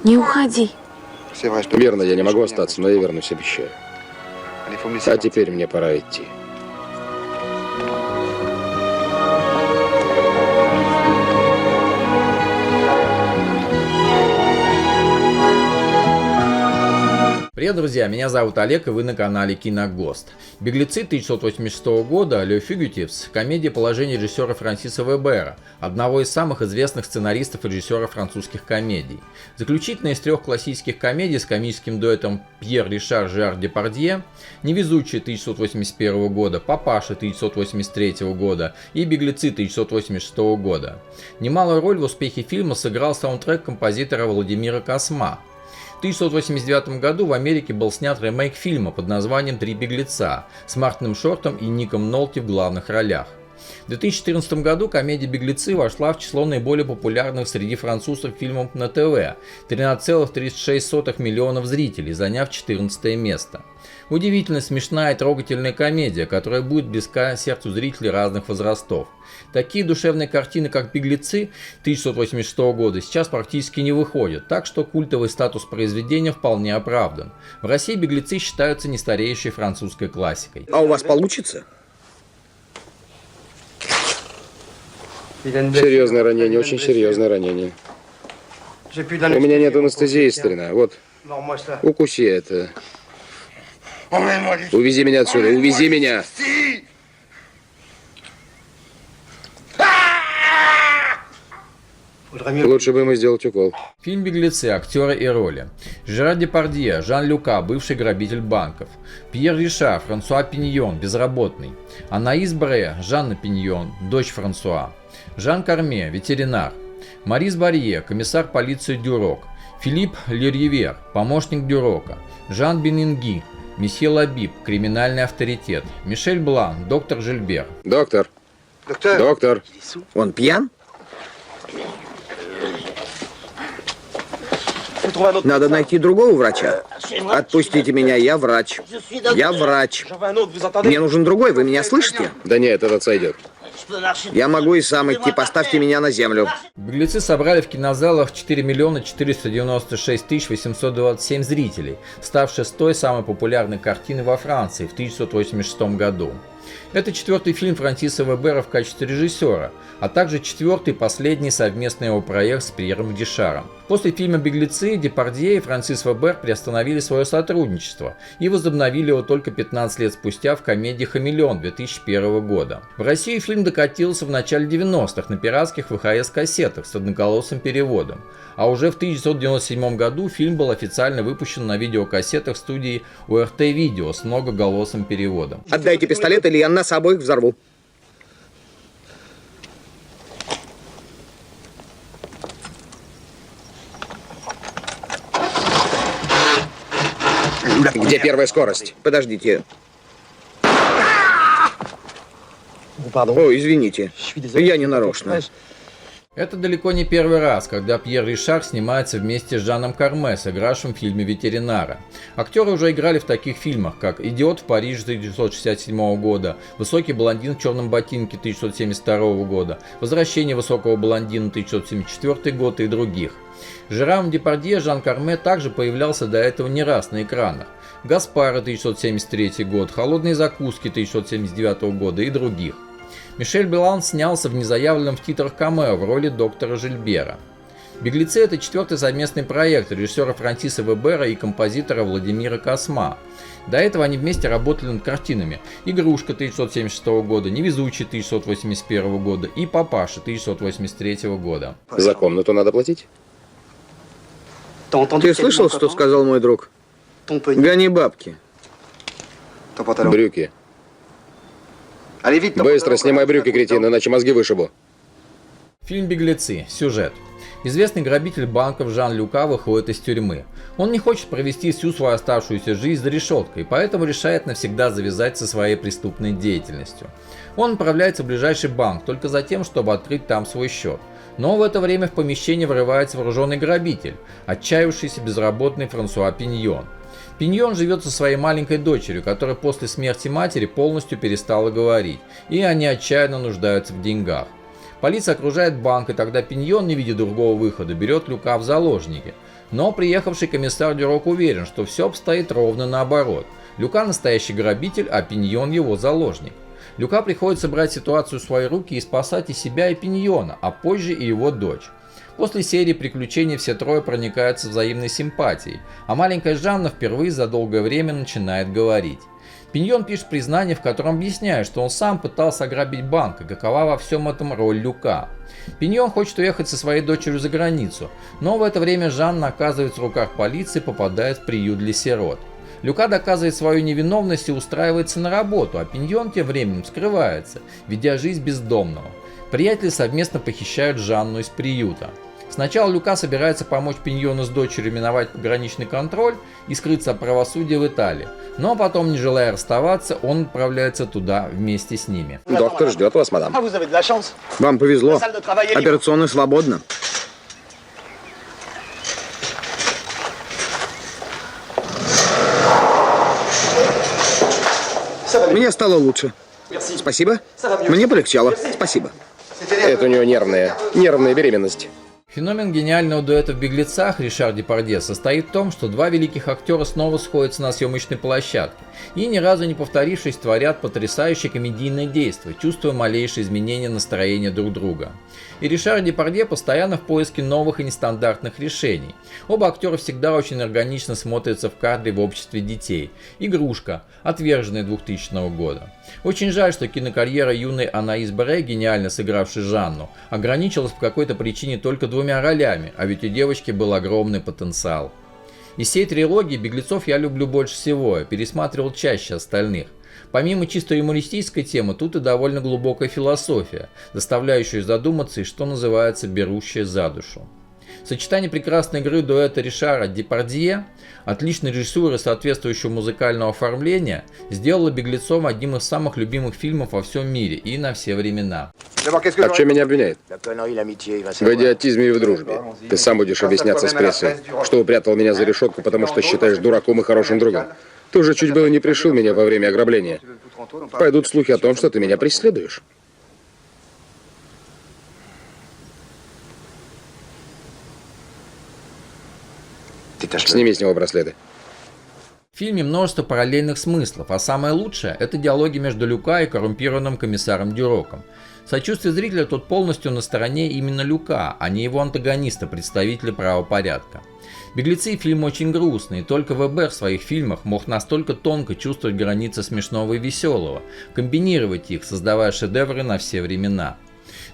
Не уходи. Верно, я не могу остаться, но я вернусь, обещаю. А теперь мне пора идти. Привет, друзья, меня зовут Олег, и вы на канале Киногост. «Беглецы» 1986 года, «Le Fugitives» – комедия положения режиссера Франсиса Вебера, одного из самых известных сценаристов и режиссеров французских комедий. Заключительная из трех классических комедий с комическим дуэтом Пьер Ришар Жерар Депардье, «Невезучие» 1981 года, «Папаша» 1983 года и «Беглецы» 1986 года. Немалую роль в успехе фильма сыграл саундтрек композитора Владимира Косма. В 1989 году в Америке был снят ремейк фильма под названием «Три беглеца» с Мартином Шортом и Ником Нолти в главных ролях. В 2014 году комедия «Беглецы» вошла в число наиболее популярных среди французов фильмов на ТВ – 13,36 миллионов зрителей, заняв 14 место. Удивительно смешная и трогательная комедия, которая будет близка сердцу зрителей разных возрастов. Такие душевные картины, как «Беглецы» 1986 года, сейчас практически не выходят, так что культовый статус произведения вполне оправдан. В России «Беглецы» считаются нестареющей французской классикой. А у вас получится? Серьезное ранение, очень серьезное ранение. У меня нет анестезии, старина. Вот, укуси это. Увези меня отсюда, увези меня! Лучше бы ему сделать укол. Фильм «Беглецы», актеры и роли. Жерар Депардье, Жан Люка, бывший грабитель банков. Пьер Ришар, Франсуа Пиньон, безработный. Анаис Бре, Жанна Пиньон, дочь Франсуа. Жан Карме, ветеринар. Марис Барье, комиссар полиции Дюрок. Филипп Лерьевер, помощник Дюрока. Жан Бенинги, месье Лабиб, криминальный авторитет. Мишель Блан, доктор Жильбер. Доктор. Доктор. Он пьян? Надо найти другого врача. Отпустите меня, я врач. Я врач. Мне нужен другой, вы меня слышите? Да нет, этот сойдет. Я могу и сам идти, поставьте меня на землю. «Беглецы» собрали в кинозалах 4 496 827 зрителей, став шестой самой популярной картиной во Франции в 1986 году. Это четвертый фильм Франсиса Вебера в качестве режиссера, а также четвертый и последний совместный его проект с Пьером Ришаром. После фильма «Беглецы» Депардье и Франсис Вебер приостановили свое сотрудничество и возобновили его только 15 лет спустя в комедии «Хамелеон» 2001 года. В Россию фильм докатился в начале 90-х на пиратских ВХС-кассетах с одноголосым переводом, а уже в 1997 году фильм был официально выпущен на видеокассетах студии УРТ Видео с многоголосым переводом. Отдайте пистолет, или я нас обоих взорву. Где первая скорость? Подождите. О, извините. Я не нарочно. Это далеко не первый раз, когда Пьер Ришар снимается вместе с Жаном Карме, сыгравшим в фильме «Ветеринара». Актеры уже играли в таких фильмах, как «Идиот» в Париже 1967 года, «Высокий блондин в черном ботинке» 1972 года, «Возвращение высокого блондина» 1974 год и других. С Жераром Депардье Жан Карме также появлялся до этого не раз на экранах. «Гаспара» 1973 год, «Холодные закуски» 1979 года и других. Мишель Блан снялся в незаявленном в титрах камео в роли доктора Жильбера. «Беглецы» — это четвертый совместный проект режиссера Франсиса Вебера и композитора Владимира Косма. До этого они вместе работали над картинами «Игрушка» 1976 года, «Невезучий» 1981 года и «Папаша» 1983 года. За комнату надо платить? Ты слышал, что сказал мой друг? Гони бабки. Брюки. Быстро снимай брюки, кретин, иначе мозги вышибу. Фильм «Беглецы». Сюжет. Известный грабитель банков Жан Люка выходит из тюрьмы. Он не хочет провести всю свою оставшуюся жизнь за решеткой, поэтому решает навсегда завязать со своей преступной деятельностью. Он отправляется в ближайший банк только за тем, чтобы открыть там свой счет. Но в это время в помещение врывается вооруженный грабитель, отчаявшийся безработный Франсуа Пиньон. Пиньон живет со своей маленькой дочерью, которая после смерти матери полностью перестала говорить, и они отчаянно нуждаются в деньгах. Полиция окружает банк, и тогда Пиньон, не видя другого выхода, берет Люка в заложники. Но приехавший комиссар Дюрок уверен, что все обстоит ровно наоборот. Люка настоящий грабитель, а Пиньон его заложник. Люка приходится брать ситуацию в свои руки и спасать и себя, и Пиньона, а позже и его дочь. После серии приключений все трое проникаются взаимной симпатией, а маленькая Жанна впервые за долгое время начинает говорить. Пиньон пишет признание, в котором объясняет, что он сам пытался ограбить банк, и какова во всем этом роль Люка. Пиньон хочет уехать со своей дочерью за границу, но в это время Жанна оказывается в руках полиции и попадает в приют для сирот. Люка доказывает свою невиновность и устраивается на работу, а Пиньон тем временем скрывается, ведя жизнь бездомного. Приятели совместно похищают Жанну из приюта. Сначала Люка собирается помочь Пиньону с дочерью миновать пограничный контроль и скрыться от правосудия в Италии. Но потом, не желая расставаться, он отправляется туда вместе с ними. Доктор ждет вас, мадам. Вам повезло. Операционная свободна. Мне стало лучше. Спасибо. Мне полегчало. Спасибо. Это у нее нервная беременность. Феномен гениального дуэта в «Беглецах» Ришар Депардье состоит в том, что два великих актера снова сходятся на съемочной площадке и, ни разу не повторившись, творят потрясающее комедийное действие, чувствуя малейшие изменения настроения друг друга. И Ришар Депардье постоянно в поиске новых и нестандартных решений. Оба актера всегда очень органично смотрятся в кадре в обществе детей. Игрушка, отверженная 2000 года. Очень жаль, что кинокарьера юной Анаис Барре, гениально сыгравшей Жанну, ограничилась по какой-то причине только двумя ролями, а ведь у девочки был огромный потенциал. Из всей трилогии «Беглецов» я люблю больше всего, пересматривал чаще остальных. Помимо чисто юмористической темы, тут и довольно глубокая философия, заставляющая задуматься и, что называется, берущая за душу. Сочетание прекрасной игры дуэта Ришара Депардье, отличной режиссуры и соответствующего музыкального оформления сделало «Беглецов» одним из самых любимых фильмов во всем мире и на все времена. А в чем меня обвиняют? В идиотизме и в дружбе. Ты сам будешь объясняться с прессой, что упрятал меня за решетку, потому что считаешь дураком и хорошим другом. Ты уже чуть было не пришил меня во время ограбления. Пойдут слухи о том, что ты меня преследуешь. Сними с него браслеты. В фильме множество параллельных смыслов, а самое лучшее – это диалоги между Люка и коррумпированным комиссаром Дюроком. Сочувствие зрителя тут полностью на стороне именно Люка, а не его антагониста, представителя правопорядка. «Беглецы» фильм очень грустный, и только ВБ в своих фильмах мог настолько тонко чувствовать границы смешного и веселого, комбинировать их, создавая шедевры на все времена.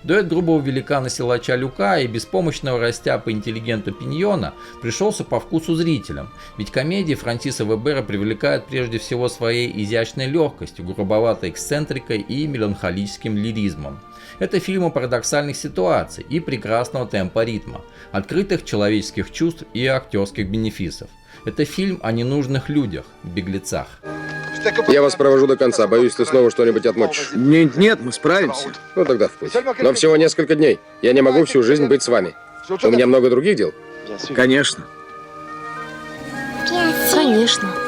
Дуэт грубого великана-силача Люка и беспомощного растяпа интеллигента Пиньона пришелся по вкусу зрителям, ведь комедии Франсиса Вебера привлекают прежде всего своей изящной легкостью, грубоватой эксцентрикой и меланхолическим лиризмом. Это фильм о парадоксальных ситуациях и прекрасного темпа ритма, открытых человеческих чувств и актерских бенефисов. Это фильм о ненужных людях, беглецах. Я вас провожу до конца. Боюсь, ты снова что-нибудь отмочишь. Нет, мы справимся. Ну тогда в путь. Но всего несколько дней. Я не могу всю жизнь быть с вами. У меня много других дел. Конечно. Конечно.